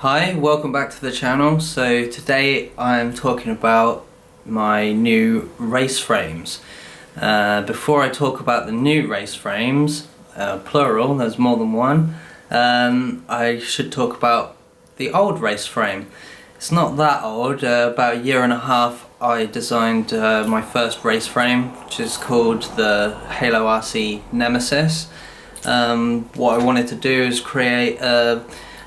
Hi, welcome back to the channel. So today I'm talking about my new race frames. Before I talk about the new race frames, plural, there's more than one, I should talk about the old race frame. It's not that old, about a year and a half I designed my first race frame, which is called the HaloRC Nemesis. What I wanted to do is create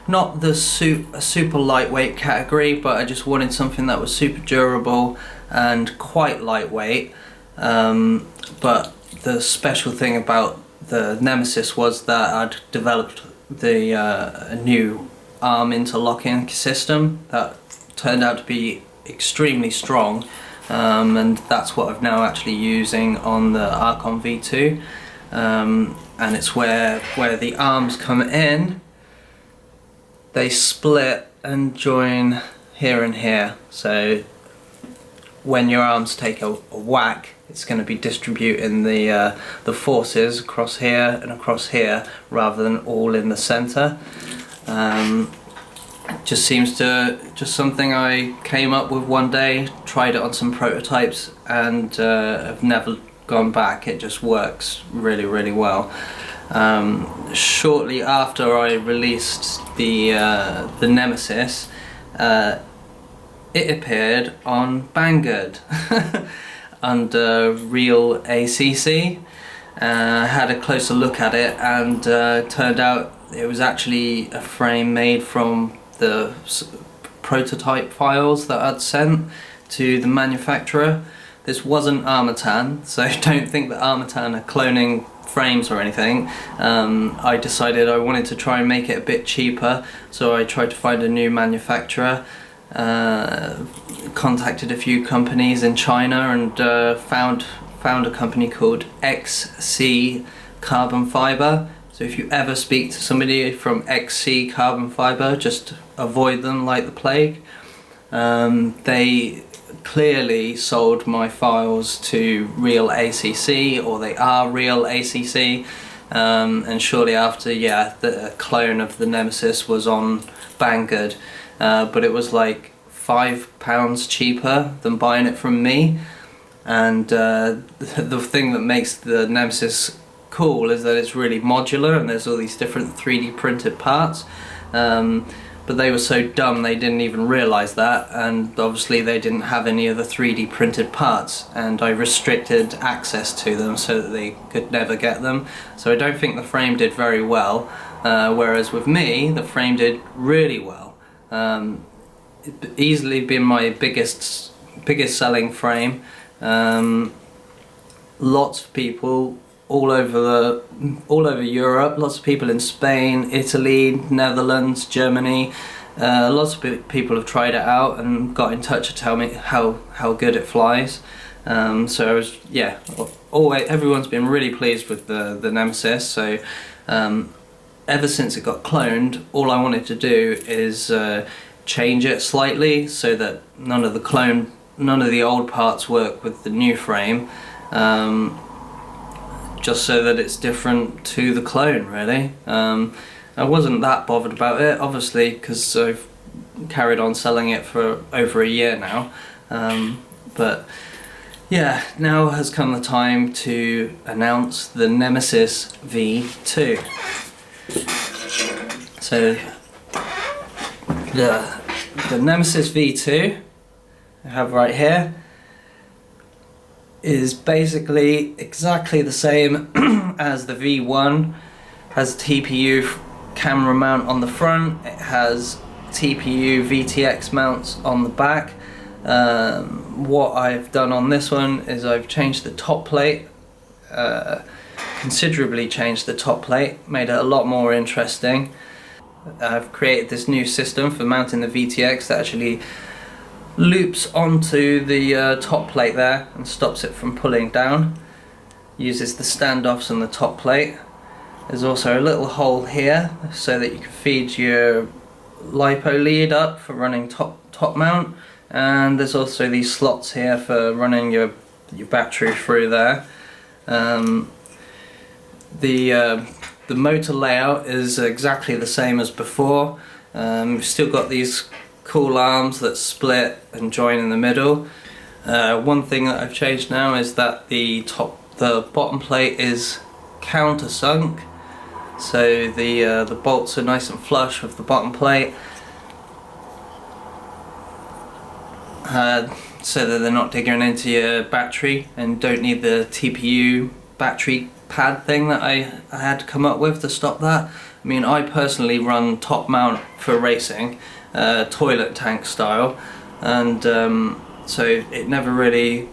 not the super lightweight category, but I just wanted something that was super durable and quite lightweight. But the special thing about the Nemesis was that I'd developed a new arm interlocking system that turned out to be extremely strong, and that's what I'm now actually using on the Archon V2. And it's where the arms come in, they split and join here and here. So when your arms take a whack, it's going to be distributing the forces across here and across here rather than all in the center. Just seems to just something I came up with one day, tried it on some prototypes, and have never gone back. It just works really well. Shortly after I released the Nemesis, it appeared on Banggood under real ACC. Had a closer look at it, and turned out it was actually a frame made from the prototype files that I'd sent to the manufacturer. This wasn't Armatan, so don't think that Armatan are cloning frames or anything. I decided I wanted to try and make it a bit cheaper, so I tried to find a new manufacturer, contacted a few companies in China, and found a company called XC Carbon Fiber. So if you ever speak to somebody from XC Carbon Fiber, just avoid them like the plague. They clearly sold my files to real ACC, or they are real ACC, and shortly after, yeah, the clone of the Nemesis was on Banggood, but it was like £5 cheaper than buying it from me. And the thing that makes the Nemesis cool is that it's really modular and there's all these different 3D printed parts. But they were so dumb they didn't even realise that, and obviously they didn't have any of the 3D printed parts, and I restricted access to them so that they could never get them. So I don't think the frame did very well, whereas with me the frame did really well. It easily been my biggest selling frame. Lots of people all over Europe, lots of people in Spain, Italy, Netherlands, Germany, lots of people have tried it out and got in touch to tell me how good it flies. So I was, yeah, everyone's been really pleased with the Nemesis. So ever since it got cloned, all I wanted to do is change it slightly so that none of the old parts work with the new frame. Just so that it's different to the clone, really. I wasn't that bothered about it, obviously, because I've carried on selling it for over a year now. But yeah, now has come the time to announce the Nemesis V2. So the Nemesis V2 I have right here is basically exactly the same as the V1. Has a TPU camera mount on the front, it has TPU VTX mounts on the back. What I've done on this one is I've changed the top plate, considerably changed the top plate, made it a lot more interesting. I've created this new system for mounting the VTX that actually loops onto the top plate there and stops it from pulling down. Uses the standoffs on the top plate. There's also a little hole here so that you can feed your LiPo lead up for running top mount, and there's also these slots here for running your battery through there. The motor layout is exactly the same as before. We've still got these cool arms that split and join in the middle. One thing that I've changed now is that the bottom plate is countersunk, so the bolts are nice and flush with the bottom plate, so that they're not digging into your battery and don't need the TPU battery pad thing that I had to come up with to stop that. I mean, I personally run top mount for racing, toilet tank style, and so it never really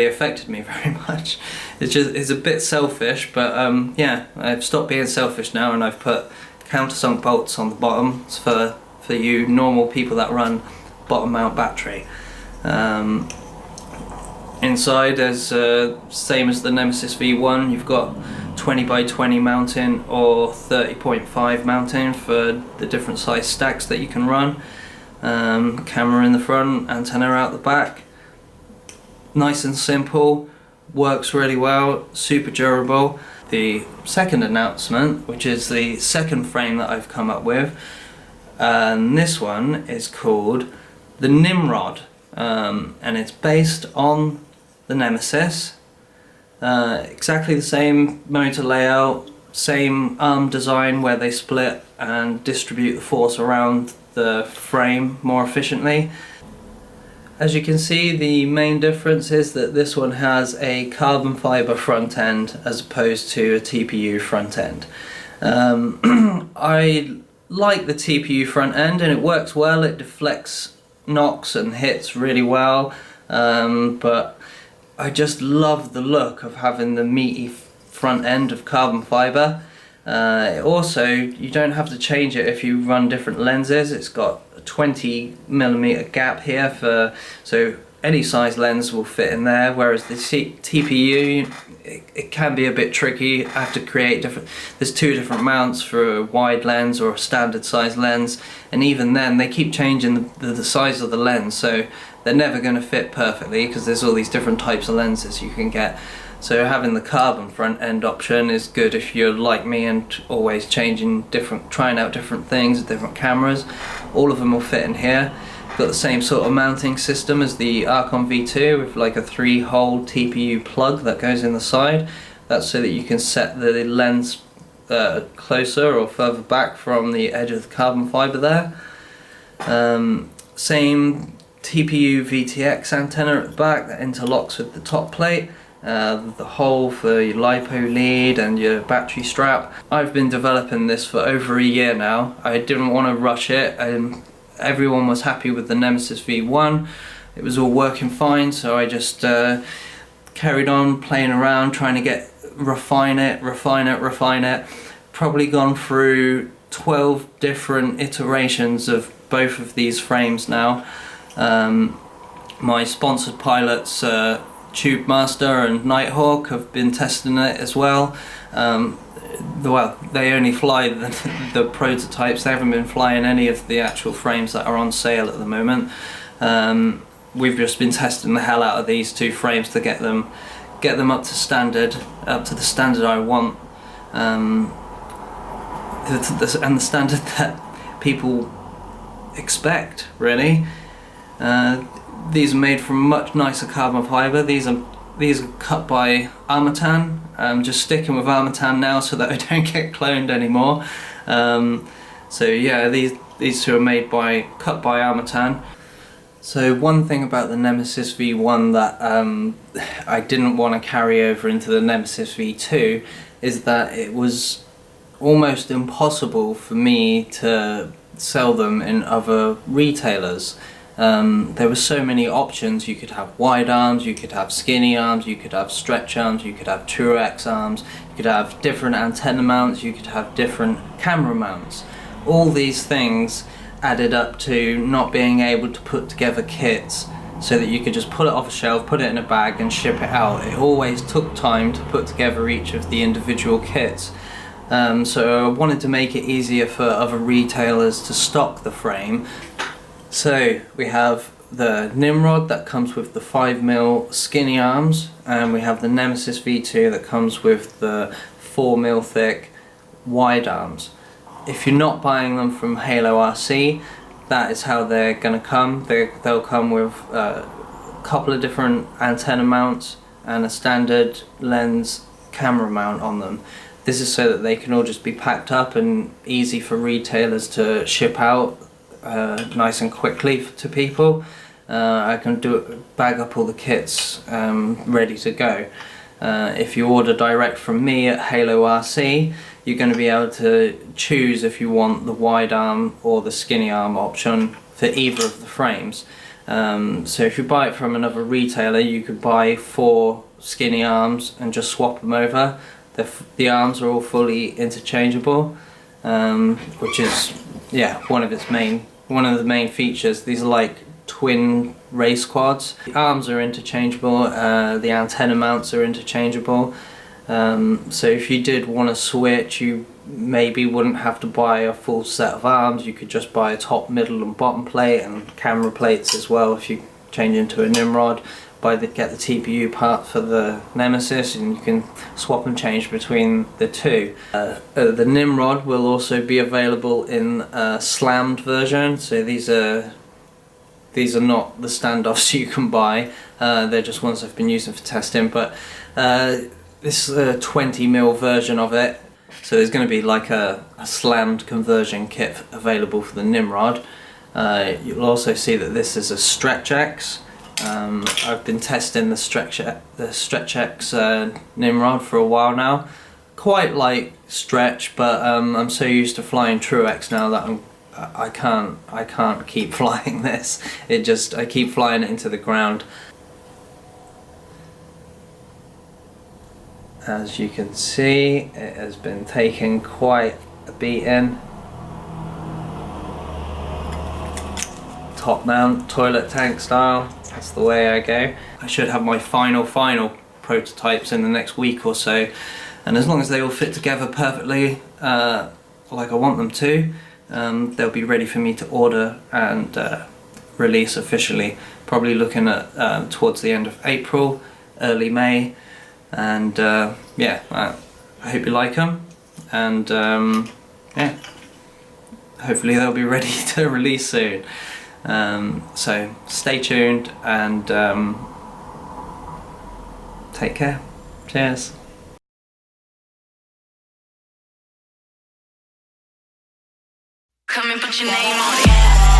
affected me very much. It's a bit selfish, but yeah, I've stopped being selfish now, and I've put countersunk bolts on the bottom for you normal people that run bottom mount battery. Inside, as same as the Nemesis V1, you've got 20 by 20 mounting or 30.5 mounting for the different size stacks that you can run. Camera in the front, antenna out the back. Nice and simple, works really well, super durable. The second announcement, which is the second frame that I've come up with, and this one is called the Nimrod, and it's based on the Nemesis. Exactly the same motor layout, same arm design where they split and distribute the force around the frame more efficiently. As you can see, the main difference is that this one has a carbon fibre front end as opposed to a TPU front end. I like the TPU front end, and it works well. It deflects knocks and hits really well, but I just love the look of having the meaty front end of carbon fibre. Also, you don't have to change it if you run different lenses. It's got a 20mm gap here, so any size lens will fit in there, whereas the TPU, it can be a bit tricky. I have to create there's two different mounts for a wide lens or a standard size lens, and even then they keep changing the size of the lens, so they're never going to fit perfectly because there's all these different types of lenses you can get. So having the carbon front end option is good if you're like me and always trying out different things, different cameras. All of them will fit in here. Got the same sort of mounting system as the Archon V2 with like a 3-hole TPU plug that goes in the side. That's so that you can set the lens closer or further back from the edge of the carbon fibre there. Same TPU VTX antenna at the back that interlocks with the top plate. The hole for your LiPo lead and your battery strap. I've been developing this for over a year now. I didn't want to rush it, and everyone was happy with the Nemesis V1. It was all working fine, so I just carried on playing around, trying to refine it. Probably gone through 12 different iterations of both of these frames now. My sponsored pilots, Tube Master and Nighthawk, have been testing it as well. Well, they only fly the prototypes. They haven't been flying any of the actual frames that are on sale at the moment. We've just been testing the hell out of these two frames to get them up to the standard I want, and the standard that people expect, really. These are made from much nicer carbon fibre. These are cut by Armatan. I'm just sticking with Armatan now so that I don't get cloned anymore. So yeah, these two are cut by Armatan. So one thing about the Nemesis V1 that I didn't want to carry over into the Nemesis V2 is that it was almost impossible for me to sell them in other retailers. There were so many options. You could have wide arms, you could have skinny arms, you could have stretch arms, you could have Truex arms, you could have different antenna mounts, you could have different camera mounts. All these things added up to not being able to put together kits so that you could just pull it off a shelf, put it in a bag and ship it out. It always took time to put together each of the individual kits. So I wanted to make it easier for other retailers to stock the frame. So we have the Nimrod that comes with the 5mm skinny arms, and we have the Nemesis V2 that comes with the 4mm thick wide arms. if you're not buying them from HaloRC, that is how they're going to come. They'll come with a couple of different antenna mounts and a standard lens camera mount on them. This is so that they can all just be packed up and easy for retailers to ship out nice and quickly to people. I can bag up all the kits ready to go. If you order direct from me at HaloRC, you're going to be able to choose if you want the wide arm or the skinny arm option for either of the frames. So if you buy it from another retailer, you could buy 4 skinny arms and just swap them over. The arms are all fully interchangeable, which is one of the main features. These are like twin race quads. The arms are interchangeable, the antenna mounts are interchangeable. So if you did want to switch, you maybe wouldn't have to buy a full set of arms. You could just buy a top, middle and bottom plate, and camera plates as well if you change into a Nimrod. Get the TPU part for the Nemesis, and you can swap and change between the two. The Nimrod will also be available in a slammed version, so these are not the standoffs you can buy. They're just ones I've been using for testing, but this is a 20mm version of it, so there's going to be like a slammed conversion kit available for the Nimrod. You'll also see that this is a Stretch X. I've been testing the Stretch X Nimrod for a while now. Quite like Stretch, but I'm so used to flying True X now that I can't keep flying this. I keep flying it into the ground. As you can see, it has been taking quite a beating. Top mount, toilet tank style, that's the way I go. I should have my final prototypes in the next week or so, and as long as they all fit together perfectly like I want them to, they'll be ready for me to order and release officially. Probably looking at towards the end of April, early May. And yeah, I hope you like them, and yeah, hopefully they'll be ready to release soon. So stay tuned and take care. Cheers. Come and put your name on it.